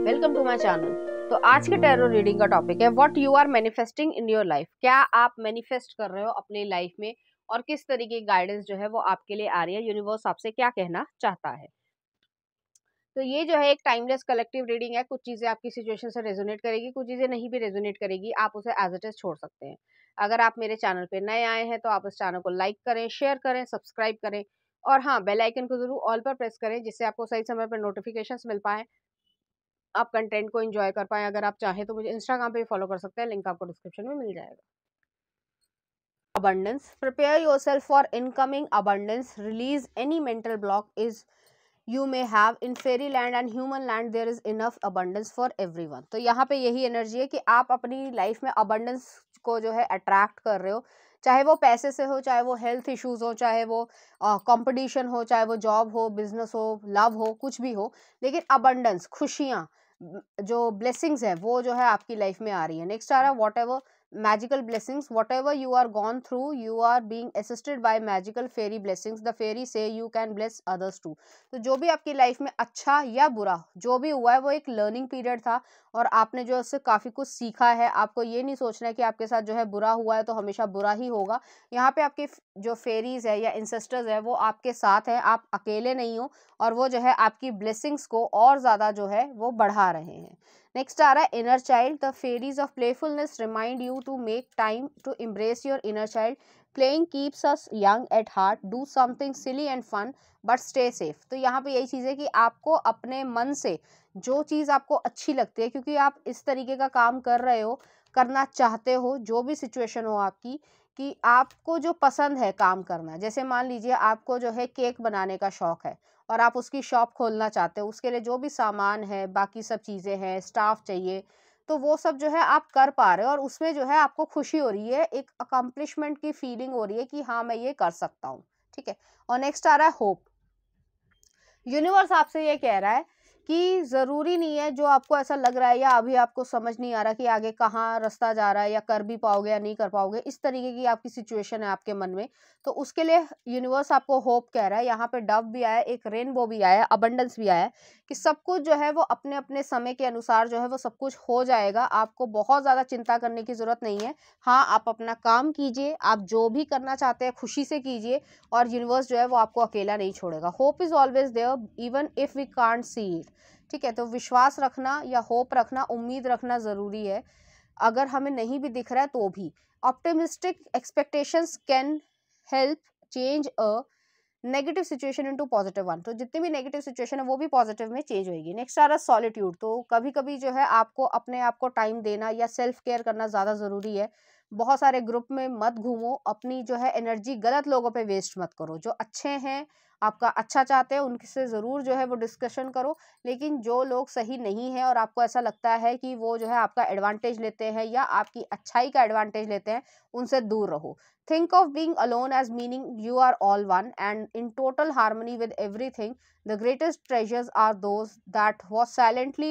Welcome to my channel. तो आज के टैरो रीडिंग का टॉपिक है what you are manifesting in your life. क्या आप मैनिफेस्ट कर रहे हो अपनी लाइफ में और किस तरीके की गाइडेंस जो है वो आपके लिए आ रही है, यूनिवर्स आपसे क्या कहना चाहता है। तो ये जो है एक टाइमलेस कलेक्टिव रीडिंग है। कुछ चीजें आपकी सिचुएशन से रेजोनेट करेगी, कुछ चीजें नहीं भी रेजोनेट करेगी, आप उसे एज इट इज छोड़ सकते हैं। अगर आप मेरे चैनल पे नए आए हैं तो आप इस चैनल को लाइक करें, शेयर करें, सब्सक्राइब करें और हाँ, बेल आइकन को जरूर ऑल पर प्रेस करें जिससे आपको सही समय पर नोटिफिकेशंस मिल पाए, आप कंटेंट को एंजॉय कर पाएँ। अगर आप चाहें तो मुझे इंस्टाग्राम पे फॉलो कर सकते हैं, लिंक आपको डिस्क्रिप्शन में मिल जाएगा। Abundance. Prepare yourself for incoming abundance. Release any mental block is you may have in fairyland and human land. There is enough abundance for everyone. तो यहाँ पे यही एनर्जी है कि आप अपनी लाइफ में abundance को जो है अट्रैक्ट कर रहे हो, चाहे वो पैसे से हो, चाहे वो हेल्थ इश्यूज हो, चाहे वो कंपटीशन हो, चाहे वो जॉब हो, बिजनेस हो, लव हो, कुछ भी हो, लेकिन abundance, खुशियाँ, जो ब्लेसिंग्स है वो जो है आपकी लाइफ में आ रही है। नेक्स्ट आ रहा है what ever magical blessings. Whatever you are gone through, you are being assisted by magical fairy blessings. The fairy say you can bless others too. तो जो भी आपकी लाइफ में अच्छा या बुरा जो भी हुआ है वो एक लर्निंग पीरियड था और आपने जो उससे काफ़ी कुछ सीखा है। आपको ये नहीं सोचना है कि आपके साथ जो है बुरा हुआ है तो हमेशा बुरा ही होगा। यहाँ पे आपके जो फेरीज है या इंसेस्टर्स है वो आपके साथ हैं, आप अकेले नहीं हो और वो जो है आपकी ब्लेसिंग्स को और ज़्यादा जो है वो बढ़ा रहे हैं। नेक्स्ट आ रहा है inner child. The fairies of playfulness remind you to make time to embrace your inner child. Playing keeps us young at heart. Do something silly and fun but stay safe. तो यहाँ पे यही चीज़ है कि आपको अपने मन से जो चीज़ आपको अच्छी लगती है, क्योंकि आप इस तरीके का काम कर रहे हो, करना चाहते हो, जो भी सिचुएशन हो आपकी, कि आपको जो पसंद है काम करना, जैसे मान लीजिए आपको जो है केक बनाने का शौक है और आप उसकी शॉप खोलना चाहते हो, उसके लिए जो भी सामान है, बाकी सब चीज़ें हैं, स्टाफ चाहिए, तो वो सब जो है आप कर पा रहे हो और उसमें जो है आपको खुशी हो रही है, एक अकम्पलिशमेंट की फीलिंग हो रही है कि हाँ मैं ये कर सकता हूँ। ठीक है। और नेक्स्ट आ रहा है होप. यूनिवर्स आपसे ये कह रहा है कि ज़रूरी नहीं है जो आपको ऐसा लग रहा है या अभी आपको समझ नहीं आ रहा कि आगे कहाँ रास्ता जा रहा है या कर भी पाओगे या नहीं कर पाओगे, इस तरीके की आपकी सिचुएशन है आपके मन में, तो उसके लिए यूनिवर्स आपको होप कह रहा है। यहाँ पे डव भी आया, एक रेनबो भी आया, अबंडेंस भी आया, कि सब कुछ जो है वो अपने अपने समय के अनुसार जो है वो सब कुछ हो जाएगा। आपको बहुत ज़्यादा चिंता करने की ज़रूरत नहीं है। हाँ, आप अपना काम कीजिए, आप जो भी करना चाहते हैं खुशी से कीजिए और यूनिवर्स जो है वो आपको अकेला नहीं छोड़ेगा। Hope is always there even if we can't see it. ठीक है, तो विश्वास रखना या होप रखना, उम्मीद रखना ज़रूरी है, अगर हमें नहीं भी दिख रहा है तो भी। Optimistic expectations can help change a negative situation into positive one. तो जितनी भी नेगेटिव सिचुएशन है वो भी पॉजिटिव में चेंज होगी. नेक्स्ट आ रहा है सॉलिट्यूड. तो कभी कभी जो है आपको अपने आप को टाइम देना या सेल्फ केयर करना ज़्यादा ज़रूरी है. बहुत सारे ग्रुप में मत घूमो, अपनी जो है एनर्जी गलत लोगों पे वेस्ट मत करो. जो अच्छे हैं, आपका अच्छा चाहते हैं, उनसे ज़रूर जो है वो डिस्कशन करो, लेकिन जो लोग सही नहीं है और आपको ऐसा लगता है कि वो जो है आपका एडवांटेज लेते हैं या आपकी अच्छाई का एडवांटेज लेते हैं, उनसे दूर रहो. Think of being alone as meaning you are all one and in total harmony with everything. The greatest treasures are those that was silently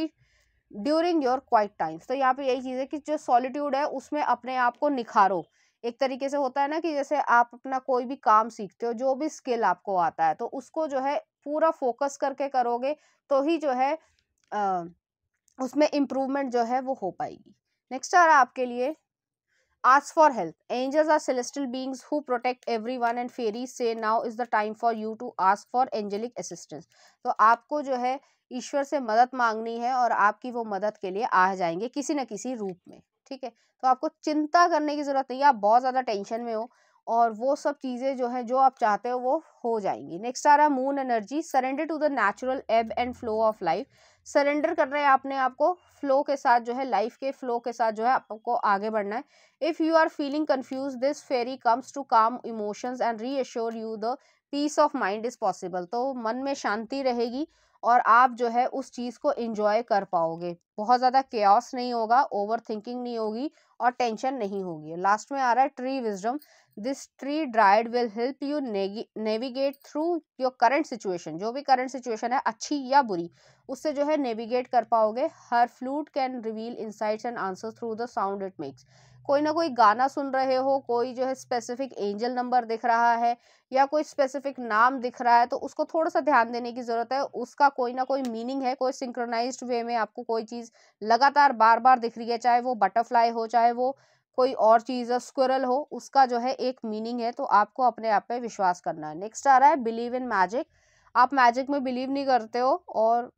during your quiet times. तो यहाँ पे यही चीज़ है कि जो सॉलिट्यूड है उसमें अपने आप को निखारो. एक तरीके से होता है ना कि जैसे आप अपना कोई भी काम सीखते हो, जो भी स्किल आपको आता है, तो उसको जो है पूरा फोकस करके करोगे तो ही जो है अ, उसमें इम्प्रूवमेंट जो है वो हो पाएगी. नेक्स्ट आ रहा है आपके लिए ask for help. Angels are celestial beings who protect everyone and fairies say now is the time for you to ask for angelic assistance. तो आपको जो है ईश्वर से मदद मांगनी है और आपकी वो मदद के लिए आ जाएंगे किसी न किसी रूप में. ठीक है, तो आपको चिंता करने की जरूरत नहीं है. आप बहुत ज़्यादा टेंशन में हो और वो सब चीज़ें जो है जो आप चाहते हो वो हो जाएंगी. नेक्स्ट आ रहा है moon energy. Surrender to the natural ebb and flow of life. Surrender कर रहे हैं आपने आपको फ्लो के साथ, जो है लाइफ के फ्लो के साथ जो है आपको आगे बढ़ना है. If you are feeling confused, this fairy comes to calm emotions and reassure you the peace of mind is possible. तो मन में शांति रहेगी और आप जो है उस चीज़ को enjoy कर पाओगे. बहुत ज़्यादा chaos नहीं होगा, ओवर थिंकिंग नहीं होगी और टेंशन नहीं होगी. लास्ट में आ रहा है tree wisdom. This tree dried will help you navigate through your current situation, जो भी करंट सिचुएशन है अच्छी या बुरी, उससे जो है नेविगेट कर पाओगे। हर flute can reveal insights and answers through the sound it makes. कोई ना कोई गाना सुन रहे हो, कोई जो है स्पेसिफिक एंजल नंबर दिख रहा है या कोई स्पेसिफिक नाम दिख रहा है, तो उसको थोड़ा सा ध्यान देने की जरूरत है। उसका कोई ना कोई मीनिंग है, कोई सिंक्रोनाइज्ड वे में आपको कोई चीज लगातार बार बार दिख रही है, चाहे वो बटरफ्लाई हो, चाहे वो कोई और चीज है, स्क्विरल हो, उसका जो है एक मीनिंग है। तो आपको अपने आप पे विश्वास करना है। नेक्स्ट आ रहा है बिलीव इन मैजिक। आप मैजिक में बिलीव नहीं करते हो और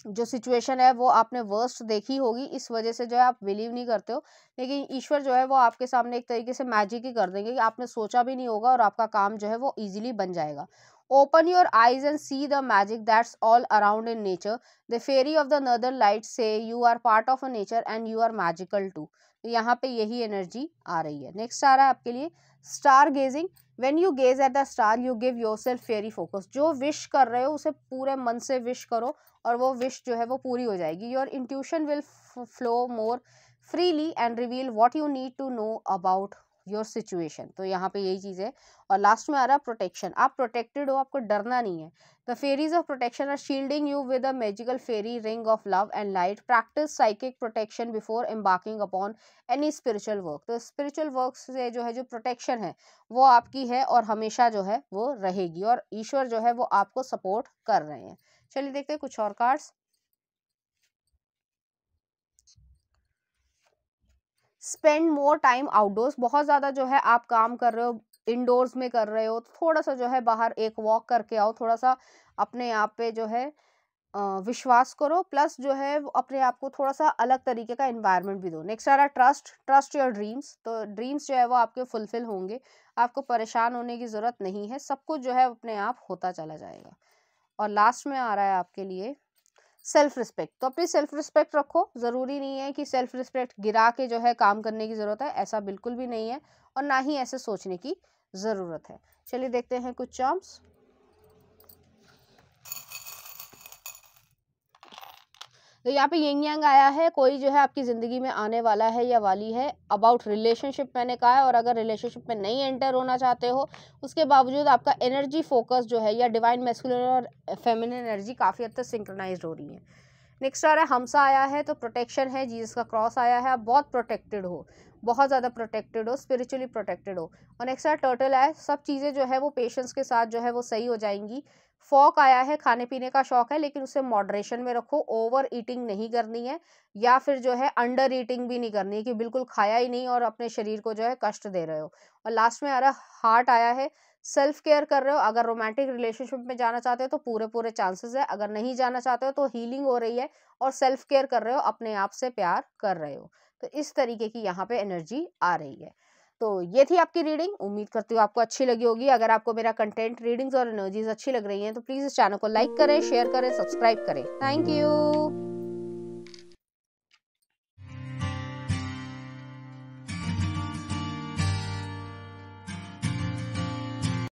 जो सिचुएशन है वो आपने वर्स्ट देखी होगी, इस वजह से जो है आप बिलीव नहीं करते हो, लेकिन ईश्वर जो है वो आपके सामने एक तरीके से मैजिक ही कर देंगे कि आपने सोचा भी नहीं होगा और आपका काम जो है वो इजीली बन जाएगा। Open your eyes and see the magic that's all around in nature. The fairy of the northern light says you are part of a nature and you are magical too. तो यहाँ पे यही energy आ रही है। Next आ रहा है आपके लिए star gazing. When you gaze at the star, you give yourself fairy focus. जो विश कर रहे हो उसे पूरे मन से विश करो और वो विश जो है वो पूरी हो जाएगी। Your intuition will flow more freely and reveal what you need to know about your situation. तो यहाँ पे यही चीज़ है। और लास्ट में आ रहा है प्रोटेक्शन। आप प्रोटेक्टेड हो, आपको डरना नहीं है। The fairies of protection are shielding you with a magical fairy ring of love and light. Practice psychic protection before embarking upon any spiritual work. तो स्पिरिचुअल वर्क से जो है जो प्रोटेक्शन है वो आपकी है और हमेशा जो है वो रहेगी, और ईश्वर जो है वो आपको सपोर्ट कर रहे हैं। चलिए देखते हैं कुछ और cards. Spend more time outdoors. बहुत ज़्यादा जो है आप काम कर रहे हो, इंडोर्स में कर रहे हो, तो थोड़ा सा जो है बाहर एक वॉक करके आओ, थोड़ा सा अपने आप पे जो है विश्वास करो, प्लस जो है वो अपने आप को थोड़ा सा अलग तरीके का एनवायरनमेंट भी दो। नेक्स्ट आ रहा है ट्रस्ट योर ड्रीम्स। तो ड्रीम्स जो है वो आपके फुलफिल होंगे, आपको परेशान होने की ज़रूरत नहीं है, सब कुछ जो है अपने आप होता चला जाएगा। और लास्ट में आ रहा है आपके लिए सेल्फ रिस्पेक्ट। तो अपनी सेल्फ रिस्पेक्ट रखो। ज़रूरी नहीं है कि सेल्फ रिस्पेक्ट गिरा के जो है काम करने की ज़रूरत है, ऐसा बिल्कुल भी नहीं है और ना ही ऐसे सोचने की ज़रूरत है। चलिए देखते हैं कुछ चार्म्स। तो यहाँ पे यिंग यांग आया है, कोई जो है आपकी ज़िंदगी में आने वाला है या वाली है। अबाउट रिलेशनशिप मैंने कहा है, और अगर रिलेशनशिप में नहीं एंटर होना चाहते हो, उसके बावजूद आपका एनर्जी फोकस जो है या डिवाइन मैस्कुलिन और फेमिनिन एनर्जी काफ़ी हद तक सिंक्रोनाइज्ड हो रही है। नेक्स्ट आ रहा है हमसा आया है, तो प्रोटेक्शन है, जीसस का क्रॉस आया है। आप बहुत प्रोटेक्टेड हो, बहुत ज़्यादा प्रोटेक्टेड हो, स्पिरिचुअली प्रोटेक्टेड हो। और नेक्स्ट आ टर्टल है, सब चीज़ें जो है वो पेशेंस के साथ जो है वो सही हो जाएंगी। फॉक आया है, खाने पीने का शौक है लेकिन उसे मॉडरेशन में रखो, ओवर ईटिंग नहीं करनी है या फिर जो है अंडर ईटिंग भी नहीं करनी है कि बिल्कुल खाया ही नहीं और अपने शरीर को जो है कष्ट दे रहे हो। और लास्ट में आ रहा है हार्ट आया है, सेल्फ केयर कर रहे हो। अगर रोमांटिक रिलेशनशिप में जाना चाहते हो तो पूरे पूरे चांसेस है, अगर नहीं जाना चाहते हो तो हीलिंग हो रही है और सेल्फ केयर कर रहे हो, अपने आप से प्यार कर रहे हो। तो इस तरीके की यहाँ पे एनर्जी आ रही है। तो ये थी आपकी रीडिंग, उम्मीद करती हूँ आपको अच्छी लगी होगी। अगर आपको मेरा कंटेंट, रीडिंग्स और एनर्जीज अच्छी लग रही हैं तो प्लीज़ इस चैनल को लाइक करें, शेयर करें, सब्सक्राइब करें। Thank you.